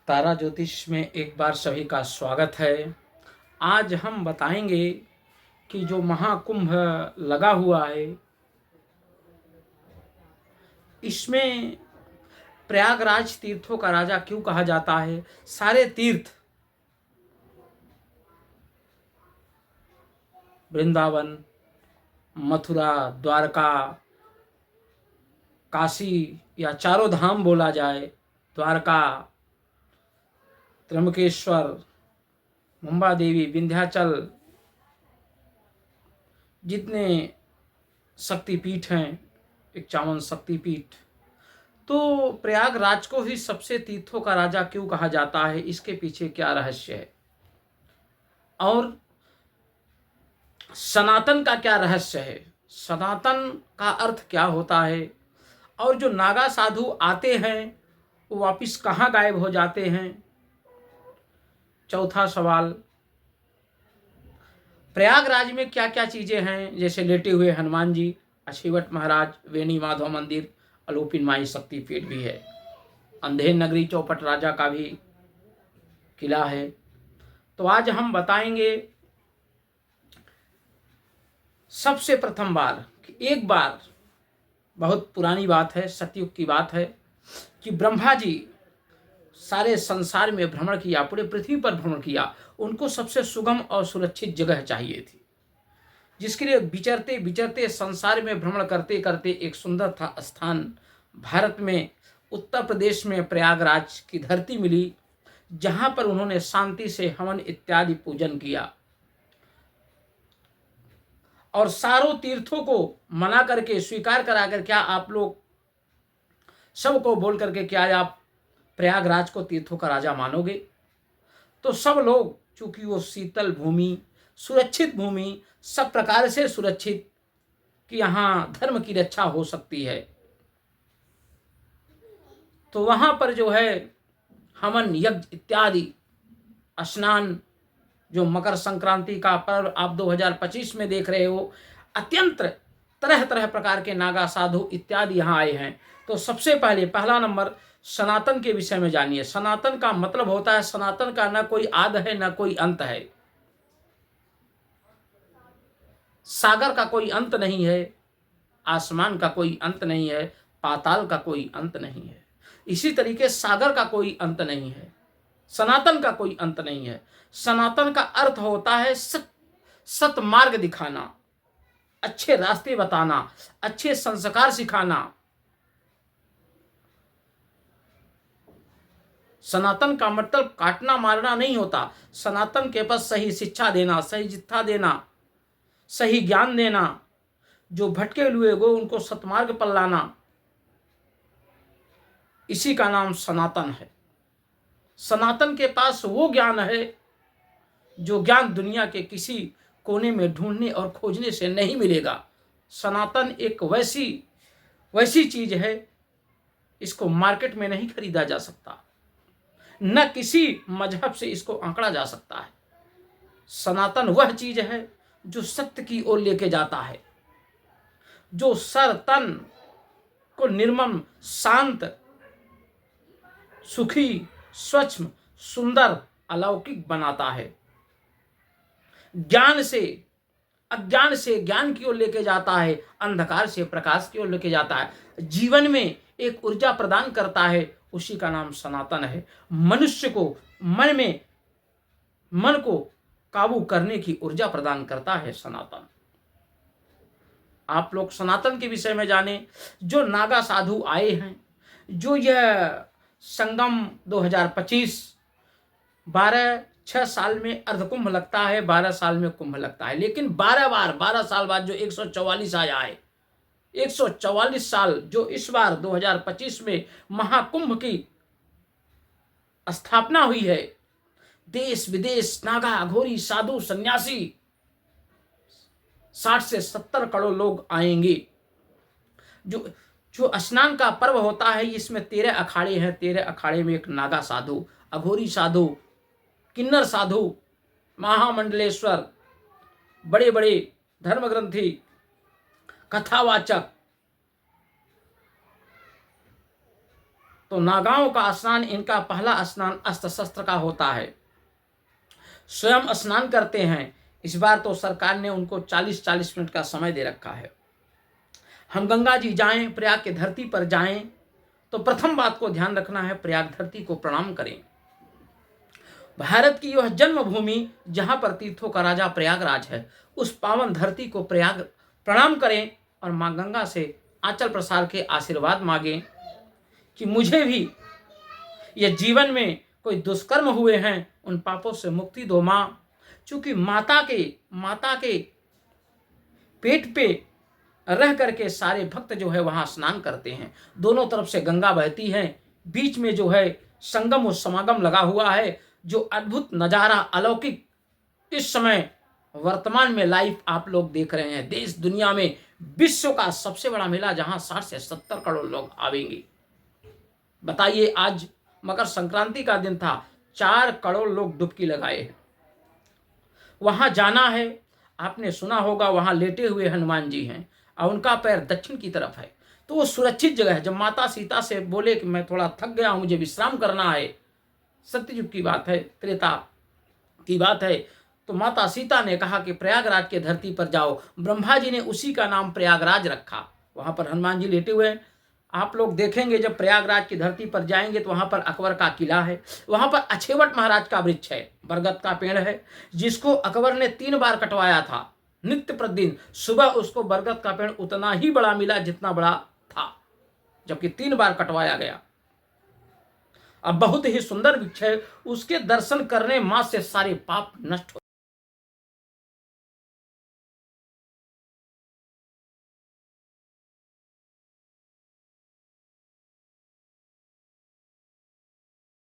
तारा ज्योतिष में एक बार सभी का स्वागत है। आज हम बताएंगे कि जो महाकुंभ लगा हुआ है, इसमें प्रयागराज तीर्थों का राजा क्यों कहा जाता है। सारे तीर्थ, वृंदावन, मथुरा, द्वारका, काशी या चारों धाम बोला जाए, द्वारका, त्र्यंबकेश्वर, मुंबा देवी, विंध्याचल, जितने शक्तिपीठ हैं, 51 शक्तिपीठ, तो प्रयागराज को ही सबसे तीर्थों का राजा क्यों कहा जाता है, इसके पीछे क्या रहस्य है और सनातन का क्या रहस्य है, सनातन का अर्थ क्या होता है, और जो नागा साधु आते हैं वो वापिस कहाँ गायब हो जाते हैं। चौथा सवाल, प्रयागराज में क्या क्या चीजें हैं, जैसे लेटे हुए हनुमान जी, अछीवट महाराज, वेणी माधव मंदिर, अलोपिन माई शक्तिपीठ भी है, अंधेर नगरी चौपट राजा का भी किला है। तो आज हम बताएंगे सबसे प्रथम बार कि एक बार, बहुत पुरानी बात है, सतयुग की बात है, कि ब्रह्मा जी सारे संसार में भ्रमण किया, पूरे पृथ्वी पर भ्रमण किया। उनको सबसे सुगम और सुरक्षित जगह चाहिए थी, जिसके लिए विचरते विचरते संसार में भ्रमण करते करते एक सुंदर था स्थान भारत में, उत्तर प्रदेश में प्रयागराज की धरती मिली, जहां पर उन्होंने शांति से हवन इत्यादि पूजन किया और सारों तीर्थों को मना करके स्वीकार करा कर, क्या आप लोग सबको बोल करके क्या आप प्रयागराज को तीर्थों का राजा मानोगे। तो सब लोग, चूंकि वो शीतल भूमि, सुरक्षित भूमि, सब प्रकार से सुरक्षित, कि यहाँ धर्म की रक्षा हो सकती है, तो वहां पर जो है हवन यज्ञ इत्यादि, स्नान, जो मकर संक्रांति का पर्व आप 2025 में देख रहे हो, अत्यंत तरह तरह प्रकार के नागा साधु इत्यादि यहाँ आए हैं। तो सबसे पहले पहला नंबर, सनातन के विषय में जानिए। सनातन का मतलब होता है, सनातन का न कोई आद है न कोई अंत है, सागर का कोई अंत नहीं है, आसमान का कोई अंत नहीं है, पाताल का कोई अंत नहीं है, इसी तरीके सागर का कोई अंत नहीं है, सनातन का कोई अंत नहीं है। सनातन का अर्थ होता है सत मार्ग दिखाना, अच्छे रास्ते बताना, अच्छे संस्कार सिखाना। सनातन का मतलब काटना मारना नहीं होता, सनातन के पास सही शिक्षा देना, सही जित्था देना, सही ज्ञान देना, जो भटके हुए गो उनको सतमार्ग पर लाना, इसी का नाम सनातन है। सनातन के पास वो ज्ञान है जो ज्ञान दुनिया के किसी कोने में ढूंढने और खोजने से नहीं मिलेगा। सनातन एक वैसी चीज है, इसको मार्केट में नहीं खरीदा जा सकता, न किसी मजहब से इसको आंकड़ा जा सकता है। सनातन वह चीज है जो सत्य की ओर लेके जाता है, जो सर तन को निर्मम, शांत, सुखी, स्वच्छ, सुंदर, अलौकिक बनाता है, ज्ञान से अज्ञान से ज्ञान की ओर लेके जाता है, अंधकार से प्रकाश की ओर लेके जाता है, जीवन में एक ऊर्जा प्रदान करता है, उसी का नाम सनातन है। मनुष्य को मन को काबू करने की ऊर्जा प्रदान करता है सनातन। आप लोग सनातन के विषय में जाने। जो नागा साधु आए हैं, जो यह संगम 2025, 6 साल में अर्धकुंभ लगता है, 12 साल में कुंभ लगता है, लेकिन 12 साल बाद जो 144 आया है, 144 साल जो इस बार 2025 में महाकुंभ की स्थापना हुई है, देश विदेश नागा अघोरी साधु सन्यासी 60 से 70 करोड़ लोग आएंगे। जो स्नान का पर्व होता है, इसमें 13 अखाड़े हैं, 13 अखाड़े में एक नागा साधु, अघोरी साधु, किन्नर साधु, महामंडलेश्वर, बड़े बड़े धर्मग्रंथी, कथावाचक, तो नागाओं का स्नान इनका पहला स्नान अस्त्र शस्त्र का होता है। स्वयं स्नान करते हैं। इस बार तो सरकार ने उनको 40-40 मिनट का समय दे रखा है। हम गंगा जी जाएं, प्रयाग की धरती पर जाएं, तो प्रथम बात को ध्यान रखना है, प्रयाग धरती को प्रणाम करें। भारत की यह जन्मभूमि जहां पर तीर्थों का राजा प्रयागराज है, उस पावन धरती को प्रयाग प्रणाम करें और मां गंगा से आंचल प्रसार के आशीर्वाद मांगें कि मुझे भी ये जीवन में कोई दुष्कर्म हुए हैं उन पापों से मुक्ति दो मां। चूंकि माता के पेट पे रह करके सारे भक्त जो है वहां स्नान करते हैं। दोनों तरफ से गंगा बहती है, बीच में जो है संगम और समागम लगा हुआ है। जो अद्भुत नजारा अलौकिक इस समय वर्तमान में लाइव आप लोग देख रहे हैं। देश दुनिया में विश्व का सबसे बड़ा मेला जहां 60 से 70 करोड़ लोग आवेंगे। बताइए, आज मकर संक्रांति का दिन था, 4 करोड़ लोग डुबकी लगाए हैं। वहां जाना है। आपने सुना होगा वहां लेटे हुए हनुमान जी हैं और उनका पैर दक्षिण की तरफ है, तो वो सुरक्षित जगह है। जब माता सीता से बोले कि मैं थोड़ा थक गया हूं, मुझे विश्राम करना है, सत्ययुग की बात है, त्रेता की बात है, तो माता सीता ने कहा कि प्रयागराज के धरती पर जाओ। ब्रह्मा जी ने उसी का नाम प्रयागराज रखा। वहां पर हनुमान जी लेटे हुए हैं। आप लोग देखेंगे जब प्रयागराज की धरती पर जाएंगे तो वहां पर अकबर का किला है। वहां पर अछेवट महाराज का वृक्ष है, बरगद का पेड़ है, जिसको अकबर ने 3 बार कटवाया था। नित्य प्रतिदिन सुबह उसको बरगद का पेड़ उतना ही बड़ा मिला जितना बड़ा था, जबकि 3 बार कटवाया गया। अब बहुत ही सुंदर वृक्ष है, उसके दर्शन करने मात्र से सारे पाप नष्ट हो